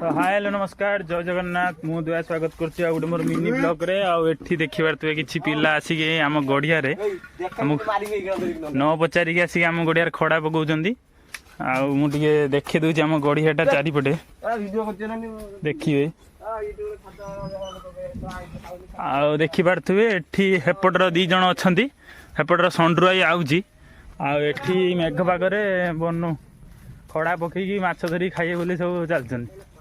Hi hello नमस्कार जय जगन्नाथ मु दुआ स्वागत करछि गोटे मोर मिनी ब्लॉग रे आठी देखि पारथुवे किछि पिला आसिके आम गड़िया रे न पचारिक आसिके आम गड़िया खड़ा पकाउछन्ती आ मु टिके देखि दउछि आम गड़ियाटा चारिपटे देखिए आ देखि पारथुवे एठी हेपटर दी जण अछन्ती हेपटर संडुराई आउछि आ एठी मेघ पागरे बनु खड़ा पकईकि माछ धरी खाइए बोली सब चलते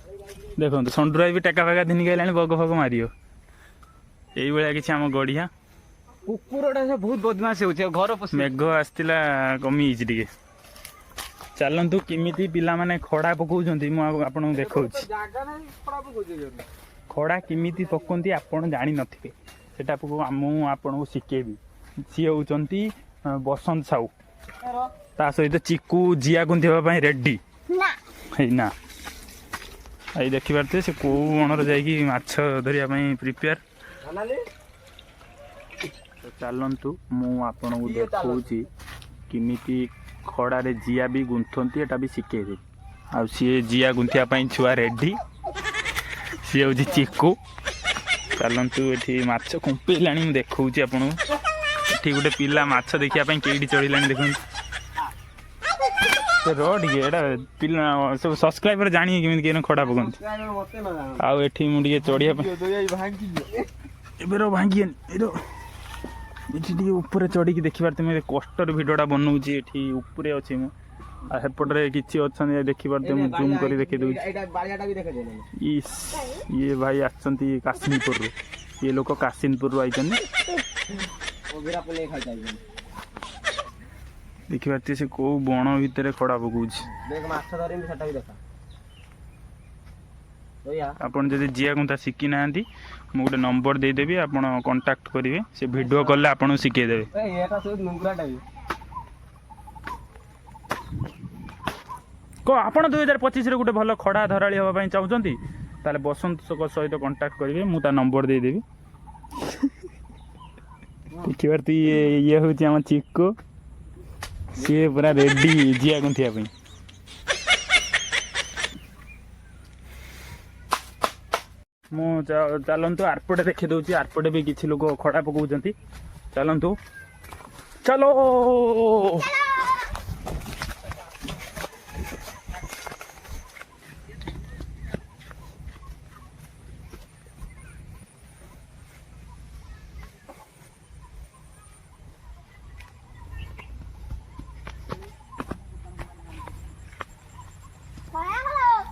देखो संडुराई भी टेका फेका धिनिक आइलानी बग फग मार यही किसी आम गड़िया कुकुरटा बहुत बदमाश हो घर मेघ आसला कमी टे चलतु किमिति पिला माने खड़ा पकाउछन्ती मु आपन देखौ खड़ा किमिति पकंती आपन जानि नथिबे सेटा मु आपन शिखेबी सी होउछन्ती बसंत साहू ता सहित चिकू जिया गुंथेबा रेडी ना आई देखि पारते से को अणर जाइकी माछ धरिया प्रिपेयर तो चलतु मु आपन को देखौची किमिति खड़ा रे जिया भी गुंथंती एटा भी शिखेबी आ सी जिया गुंथिया पई छुआ रेडी सी होची चिकू चलतु एठी माछ कुंपेलानी मु देखौची आपन एठी गोटे पिला माछ देखिया पई केडी चढ़िलानी देखुन रोड पिला सब सब्सक्राइबर जानी केमी खड़ा पकंती आउ एठी मु टिके चढ़िया एबेरो भांगी एठी टिके ऊपर चढ़ी देखि पारते मैं कष्टर भिडियोटा बनौची एठी ऊपर अछि मु आ हेपटरे किछि अछन देखि पारते मु जूम करी देखि दउ एटा बालियाटा भी देखै देले इस ये भाई आछंती काश्मीरपुर रो ये लोक काश्मीरपुर रो आइछन ओ बिरा पले खाइ जाई देखि पारते से को बण भितर खड़ा पकाउछ देख माछ धरिम सेटा भी देखा आपन जदि जिया कोंता सिखि नांती मु गोटे नंबर दे देबी आपन कांटेक्ट करिवे से वीडियो कॉल ले आपन सिखे देबे ए एटा सब नुंगराटा को आपन 2025 रे गोटे भलो खड़ा धराली होबा पई चाहुचंती ताले बसंत सहित कांटेक्ट करिवे मु ता नंबर दे देबी देखि पारती ये होची हम चिक्को सी पूरा रेडी जिया गुंथिया पई मु चलतु आरपटे देखी दूसरी आरपटे भी किसी लोग खड़ा पकाउछन्ती चलतु चलो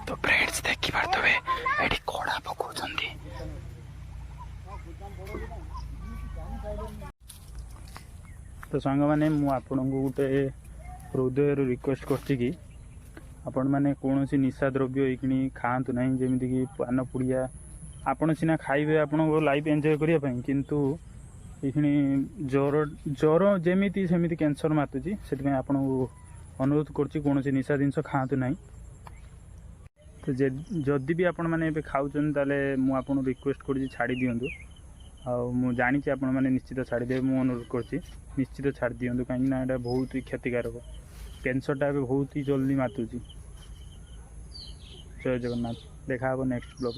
तो फ्रेंड्स देखि पारथबे एडी खड़ा पकाउछन्ती तो सांग माने मु आपन को गोटे हृदय रिक्वेस्ट करछि कि आपण माने कोनोसी निशा द्रव्य इकनी खांतु नहीं जेमिति कि पान पुड़िया आपण सिना खाइबे आपण को लाइफ एंजॉय करिया पई किंतु इकनी ज्वर जेमिति सेमिति कैंसर मातुची सेति में आपण को अनुरोध करछि कोनोसी निशा जिंस खांतु नहीं तो जदि भी आपण मैंने खाऊन ताले मु आपन रिक्वेस्ट कर छाड़ी दिंतु आ जानी आपण मैंने निश्चित छाड़देवे मु अनुरोध कर निश्चित छाड़ दिंतु कहीं बहुत ही क्षतिकारक कैंसरटा बहुत ही जल्दी मातुची जय जगन्नाथ देखा नेक्स्ट ब्लॉग।